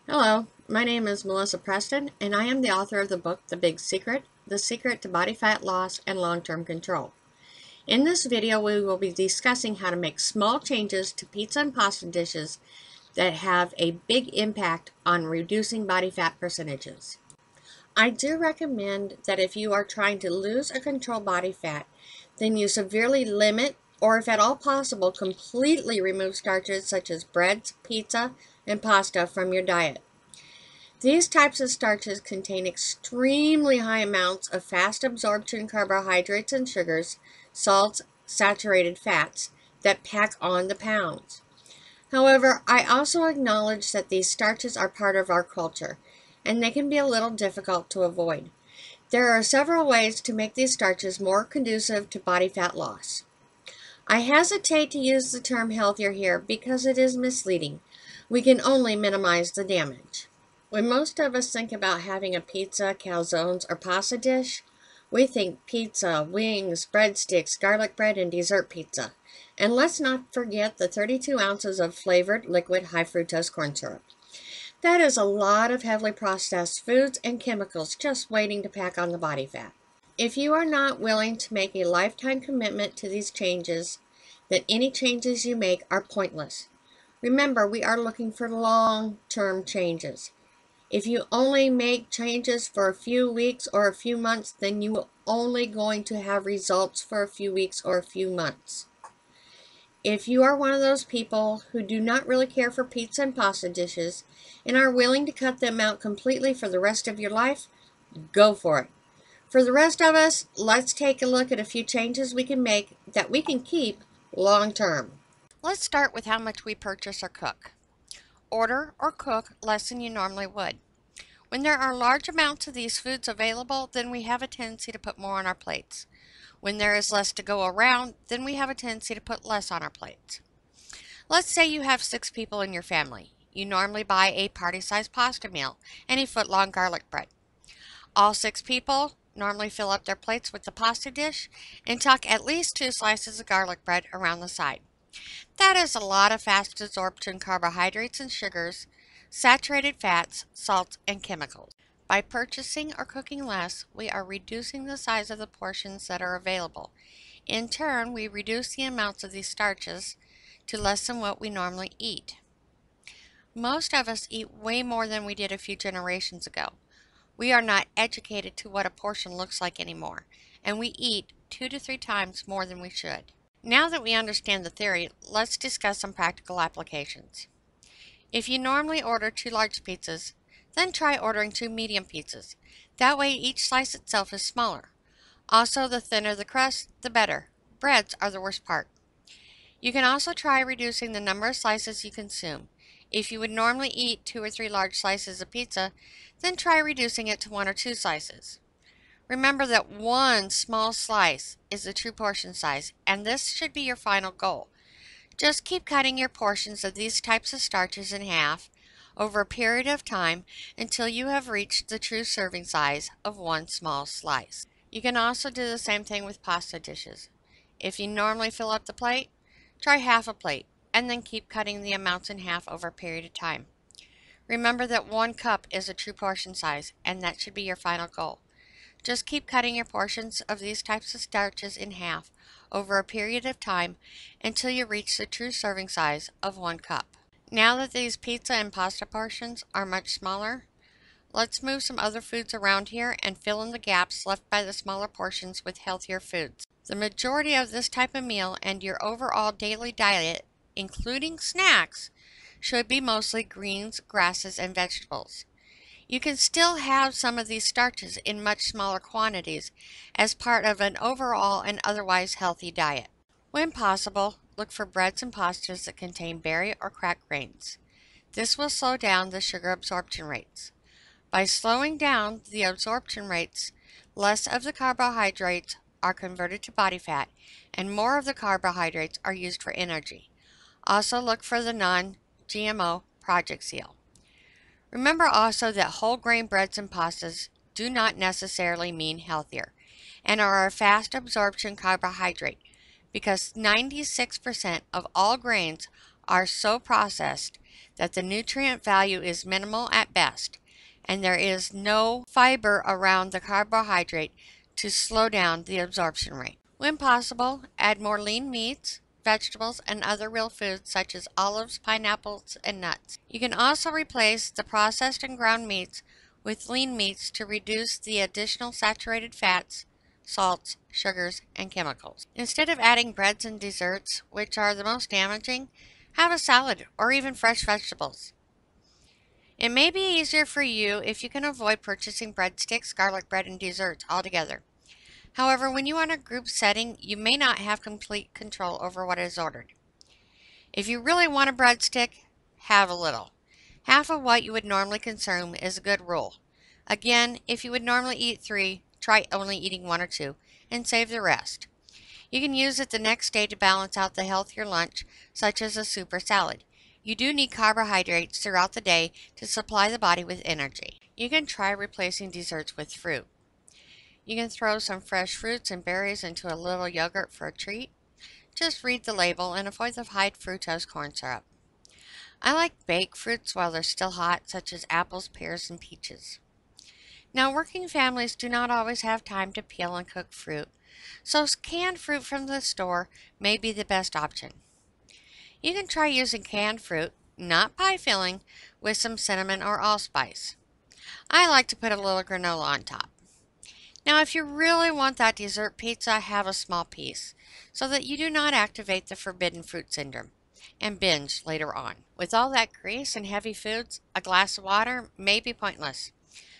Hello, my name is Melissa Preston, and I am the author of the book The Big Secret: The Secret to Body Fat Loss and Long-Term Control. In this video, we will be discussing how to make small changes to pizza and pasta dishes that have a big impact on reducing body fat percentages. I do recommend that if you are trying to lose or control body fat, then you severely limit, or if at all possible, completely remove starches such as breads, pizza, and pasta from your diet. These types of starches contain extremely high amounts of fast absorption carbohydrates and sugars, salts, saturated fats that pack on the pounds. However, I also acknowledge that these starches are part of our culture, and they can be a little difficult to avoid. There are several ways to make these starches more conducive to body fat loss. I hesitate to use the term healthier here because it is misleading. We can only minimize the damage. When most of us think about having a pizza, calzones, or pasta dish, we think pizza, wings, breadsticks, garlic bread, and dessert pizza. And let's not forget the 32 ounces of flavored liquid high fructose corn syrup. That is a lot of heavily processed foods and chemicals just waiting to pack on the body fat. If you are not willing to make a lifetime commitment to these changes, then any changes you make are pointless. Remember, we are looking for long-term changes. If you only make changes for a few weeks or a few months, then you are only going to have results for a few weeks or a few months. If you are one of those people who do not really care for pizza and pasta dishes and are willing to cut them out completely for the rest of your life, go for it. For the rest of us, let's take a look at a few changes we can make that we can keep long term. Let's start with how much we purchase or cook. Order or cook less than you normally would. When there are large amounts of these foods available, then we have a tendency to put more on our plates. When there is less to go around, then we have a tendency to put less on our plates. Let's say you have 6 people in your family. You normally buy a party-sized pasta meal and a foot-long garlic bread. All 6 people normally fill up their plates with the pasta dish and tuck at least 2 slices of garlic bread around the side. That is a lot of fast absorption carbohydrates and sugars, saturated fats, salts, and chemicals. By purchasing or cooking less, we are reducing the size of the portions that are available. In turn, we reduce the amounts of these starches to less than what we normally eat. Most of us eat way more than we did a few generations ago. We are not educated to what a portion looks like anymore, and we eat 2 to 3 times more than we should. Now that we understand the theory, let's discuss some practical applications. If you normally order 2 large pizzas, then try ordering 2 medium pizzas. That way each slice itself is smaller. Also, the thinner the crust, the better. Breads are the worst part. You can also try reducing the number of slices you consume. If you would normally eat 2 or 3 large slices of pizza, then try reducing it to 1 or 2 slices. Remember that 1 small slice is the true portion size, and this should be your final goal. Just keep cutting your portions of these types of starches in half over a period of time until you have reached the true serving size of 1 small slice. You can also do the same thing with pasta dishes. If you normally fill up the plate, try half a plate, and then keep cutting the amounts in half over a period of time. Remember that 1 cup is a true portion size, and that should be your final goal. Just keep cutting your portions of these types of starches in half over a period of time until you reach the true serving size of 1 cup. Now that these pizza and pasta portions are much smaller, let's move some other foods around here and fill in the gaps left by the smaller portions with healthier foods. The majority of this type of meal and your overall daily diet, including snacks, should be mostly greens, grasses, and vegetables. You can still have some of these starches in much smaller quantities as part of an overall and otherwise healthy diet. When possible, look for breads and pastas that contain berry or cracked grains. This will slow down the sugar absorption rates. By slowing down the absorption rates, less of the carbohydrates are converted to body fat and more of the carbohydrates are used for energy. Also look for the non-GMO Project Seal. Remember also that whole grain breads and pastas do not necessarily mean healthier and are a fast absorption carbohydrate because 96% of all grains are so processed that the nutrient value is minimal at best, and there is no fiber around the carbohydrate to slow down the absorption rate. When possible, add more lean meats, vegetables, and other real foods such as olives, pineapples, and nuts. You can also replace the processed and ground meats with lean meats to reduce the additional saturated fats, salts, sugars, and chemicals. Instead of adding breads and desserts, which are the most damaging, have a salad or even fresh vegetables. It may be easier for you if you can avoid purchasing breadsticks, garlic bread, and desserts altogether. However, when you are in a group setting, you may not have complete control over what is ordered. If you really want a breadstick, have a little. Half of what you would normally consume is a good rule. Again, if you would normally eat 3, try only eating 1 or 2, and save the rest. You can use it the next day to balance out the healthier lunch, such as a soup or salad. You do need carbohydrates throughout the day to supply the body with energy. You can try replacing desserts with fruit. You can throw some fresh fruits and berries into a little yogurt for a treat. Just read the label and avoid the high fructose corn syrup. I like baked fruits while they're still hot, such as apples, pears, and peaches. Now, working families do not always have time to peel and cook fruit, so canned fruit from the store may be the best option. You can try using canned fruit, not pie filling, with some cinnamon or allspice. I like to put a little granola on top. Now, if you really want that dessert pizza, have a small piece, so that you do not activate the forbidden fruit syndrome and binge later on. With all that grease and heavy foods, a glass of water may be pointless.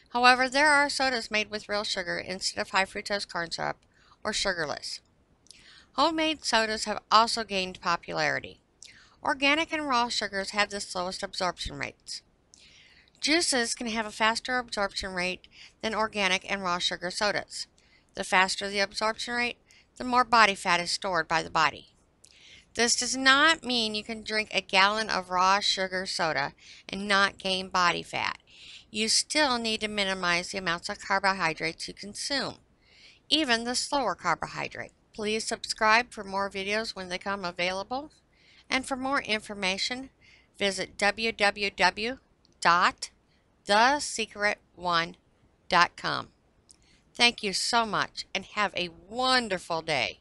However, there are sodas made with real sugar instead of high fructose corn syrup or sugarless. Homemade sodas have also gained popularity. Organic and raw sugars have the slowest absorption rates. Juices can have a faster absorption rate than organic and raw sugar sodas. The faster the absorption rate, the more body fat is stored by the body. This does not mean you can drink a gallon of raw sugar soda and not gain body fat. You still need to minimize the amounts of carbohydrates you consume, even the slower carbohydrate. Please subscribe for more videos when they come available. And for more information, visit www.thesecretone.com. Thank you so much and have a wonderful day.